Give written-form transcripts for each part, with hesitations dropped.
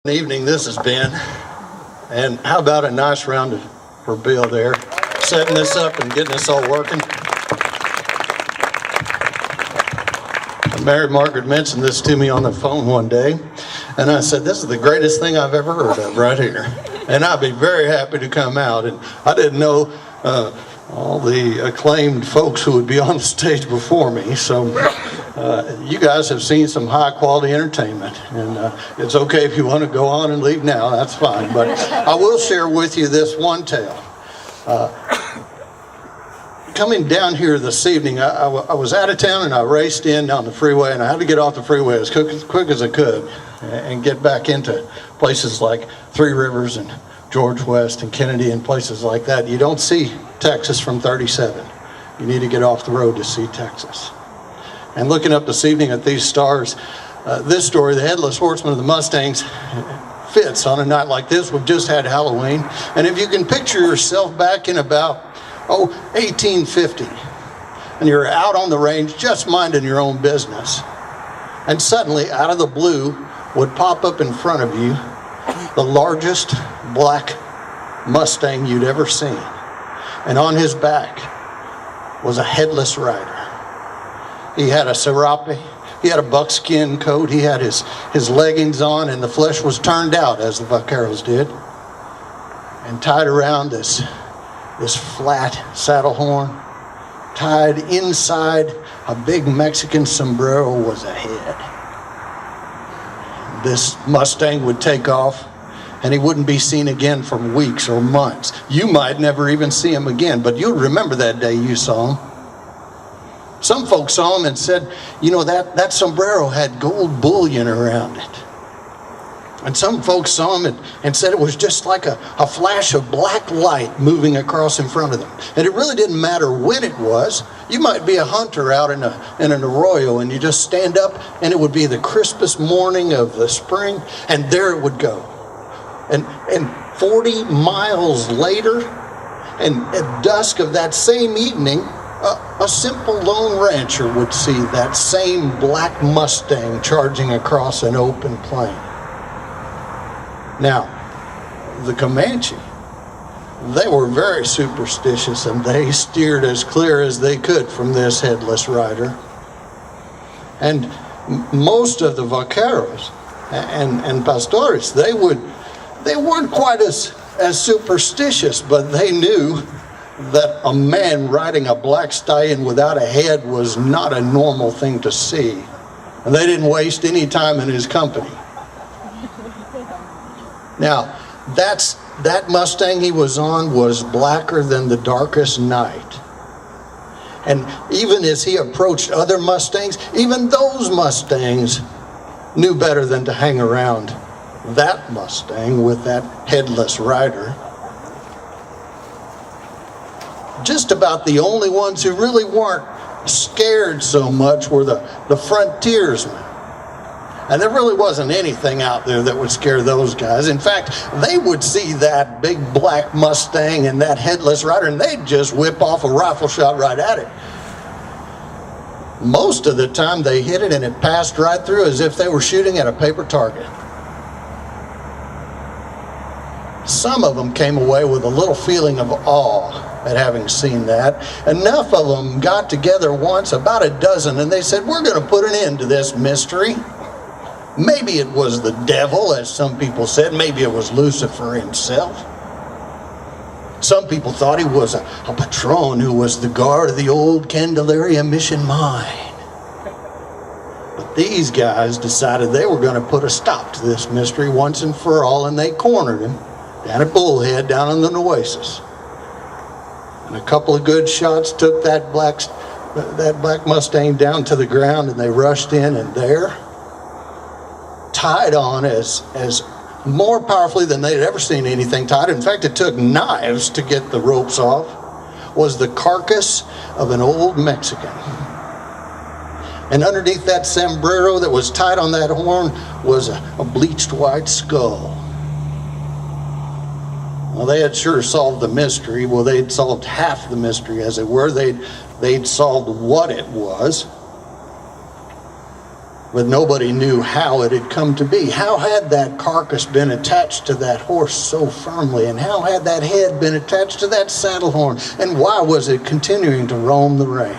Evening this has been, and how about a nice round for Bill there, setting this up and getting us all working. Mary Margaret mentioned this to me on the phone one day, and I said, this is the greatest thing I've ever heard of right here, and I'd be very happy to come out. And I didn't know all the acclaimed folks who would be on the stage before me, so you guys have seen some high quality entertainment, and it's okay if you want to go on and leave now, that's fine, but I will share with you this one tale. Coming down here this evening, I was out of town and I raced in on the freeway, and I had to get off the freeway as quick as I could and get back into places like Three Rivers and George West and Kennedy and places like that. You don't see Texas from 37. You need to get off the road to see Texas. And looking up this evening at these stars, this story, The Headless Horseman of the Mustangs, fits on a night like this. We've just had Halloween. And if you can picture yourself back in about, 1850, and you're out on the range just minding your own business, and suddenly, out of the blue, would pop up in front of you the largest black Mustang you'd ever seen. And on his back was a headless rider. He had a serape, he had a buckskin coat, he had his leggings on, and the flesh was turned out, as the vaqueros did, and tied around this flat saddle horn. Tied inside a big Mexican sombrero was a head. This Mustang would take off, and he wouldn't be seen again for weeks or months. You might never even see him again, but you'll remember that day you saw him. Some folks saw him and said, you know, that sombrero had gold bullion around it. And some folks saw him and said it was just like a flash of black light moving across in front of them. And it really didn't matter when it was. You might be a hunter out in an arroyo, and you just stand up, and it would be the crispest morning of the spring, and there it would go. And 40 miles later, and at dusk of that same evening, a simple lone rancher would see that same black Mustang charging across an open plain. Now, the Comanche, they were very superstitious, and they steered as clear as they could from this headless rider. And most of the vaqueros and pastores, they weren't quite as superstitious, but they knew that a man riding a black stallion without a head was not a normal thing to see. And they didn't waste any time in his company. Now, that Mustang he was on was blacker than the darkest night. And even as he approached other Mustangs, even those Mustangs knew better than to hang around that Mustang with that headless rider. Just about the only ones who really weren't scared so much were the frontiersmen. And there really wasn't anything out there that would scare those guys. In fact, they would see that big black Mustang and that headless rider, and they'd just whip off a rifle shot right at it. Most of the time they hit it and it passed right through as if they were shooting at a paper target. Some of them came away with a little feeling of awe at having seen that. Enough of them got together once, about a dozen, and they said, we're going to put an end to this mystery. Maybe it was the devil, as some people said. Maybe it was Lucifer himself. Some people thought he was a patron who was the guard of the old Candelaria mission mine. But these guys decided they were going to put a stop to this mystery once and for all, and they cornered him down at Bullhead, down on the Nueces. And a couple of good shots took that black Mustang down to the ground, and they rushed in, and there, tied on as more powerfully than they'd ever seen anything tied. In fact, it took knives to get the ropes off, was the carcass of an old Mexican. And underneath that sombrero that was tied on that horn was a bleached white skull. Well, they had sure solved the mystery. Well, they'd solved half the mystery, as it were. They'd solved what it was. but nobody knew how it had come to be. How had that carcass been attached to that horse so firmly? And how had that head been attached to that saddle horn? And why was it continuing to roam the range?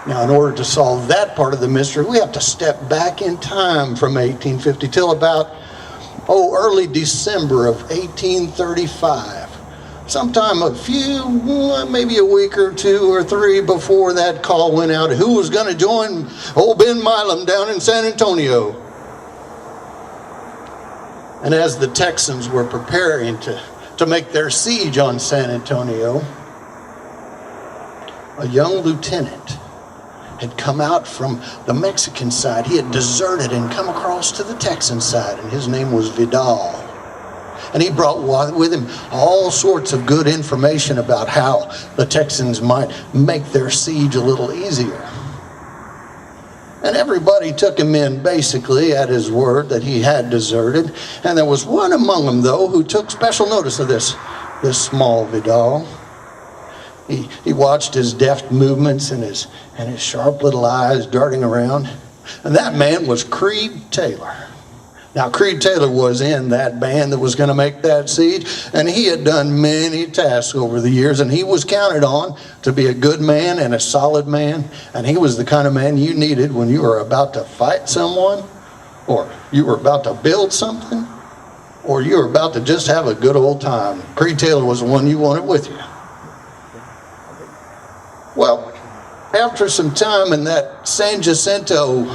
Now, in order to solve that part of the mystery, we have to step back in time from 1850 till about, early December of 1835. Sometime maybe a week or two or three before that call went out, who was going to join old Ben Milam down in San Antonio. And as the Texans were preparing to make their siege on San Antonio, a young lieutenant had come out from the Mexican side. He had deserted and come across to the Texan side, and his name was Vidal. And he brought with him all sorts of good information about how the Texans might make their siege a little easier. And everybody took him in basically at his word that he had deserted. And there was one among them, though, who took special notice of this small Vidal. He watched his deft movements and his sharp little eyes darting around. And that man was Creed Taylor. Now, Creed Taylor was in that band that was going to make that siege, and he had done many tasks over the years, and he was counted on to be a good man and a solid man, and he was the kind of man you needed when you were about to fight someone, or you were about to build something, or you were about to just have a good old time. Creed Taylor was the one you wanted with you. Well, after some time in that San Jacinto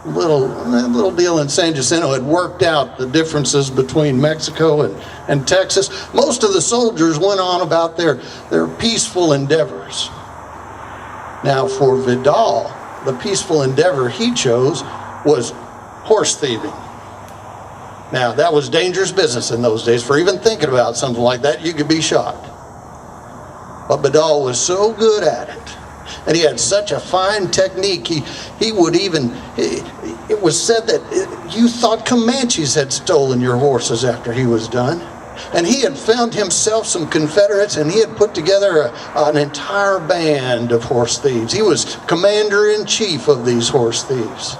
little deal in San Jacinto had worked out the differences between Mexico and Texas, most of the soldiers went on about their peaceful endeavors. Now, for Vidal, the peaceful endeavor he chose was horse thieving. Now, that was dangerous business in those days. For even thinking about something like that, you could be shot. But Vidal was so good at it, and he had such a fine technique, he would even, it was said that you thought Comanches had stolen your horses after he was done. And he had found himself some Confederates, and he had put together an entire band of horse thieves. He was commander-in-chief of these horse thieves.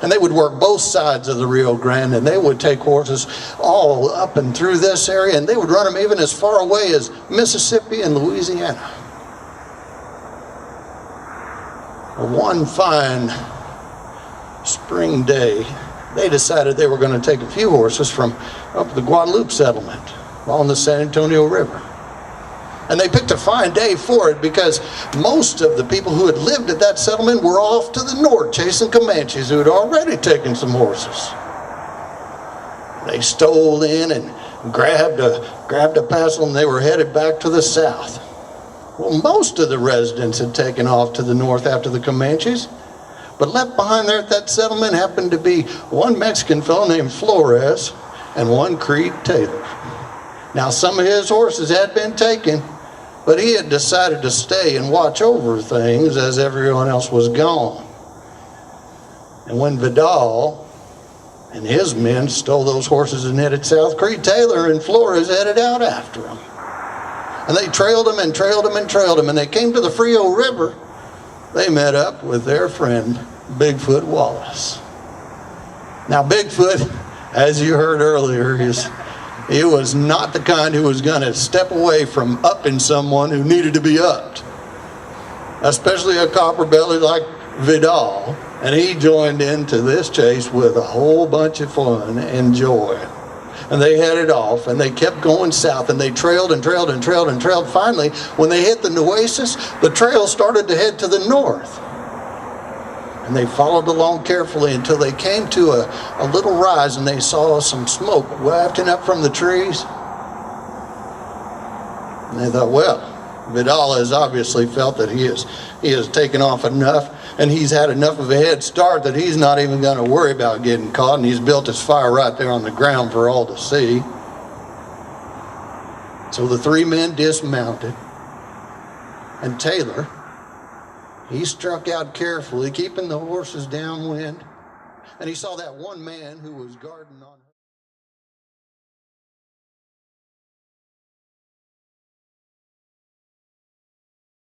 And they would work both sides of the Rio Grande, and they would take horses all up and through this area, and they would run them even as far away as Mississippi and Louisiana. One fine spring day, they decided they were going to take a few horses from up the Guadalupe settlement along the San Antonio River. And they picked a fine day for it because most of the people who had lived at that settlement were off to the north chasing Comanches who had already taken some horses. They stole in and grabbed a passel, and they were headed back to the south. Well, most of the residents had taken off to the north after the Comanches, but left behind there at that settlement happened to be one Mexican fellow named Flores and one Creed Taylor. Now, some of his horses had been taken, but he had decided to stay and watch over things as everyone else was gone. And when Vidal and his men stole those horses and headed south, Creed Taylor and Flores headed out after them. And they trailed them and trailed them and trailed them. And they came to the Frio River. They met up with their friend, Bigfoot Wallace. Now, Bigfoot, as you heard earlier, he was not the kind who was going to step away from upping someone who needed to be upped, especially a copperbelly like Vidal. And he joined into this chase with a whole bunch of fun and joy. And they headed off, and they kept going south, and they trailed and trailed and trailed and trailed. Finally, when they hit the Nueces, the trail started to head to the north. And they followed along carefully until they came to a little rise, and they saw some smoke wafting up from the trees. And they thought, well, Vidal has obviously felt that he has taken off enough, and he's had enough of a head start that he's not even going to worry about getting caught, and he's built his fire right there on the ground for all to see. So the three men dismounted, and Taylor, he struck out carefully, keeping the horses downwind, and he saw that one man who was guarding on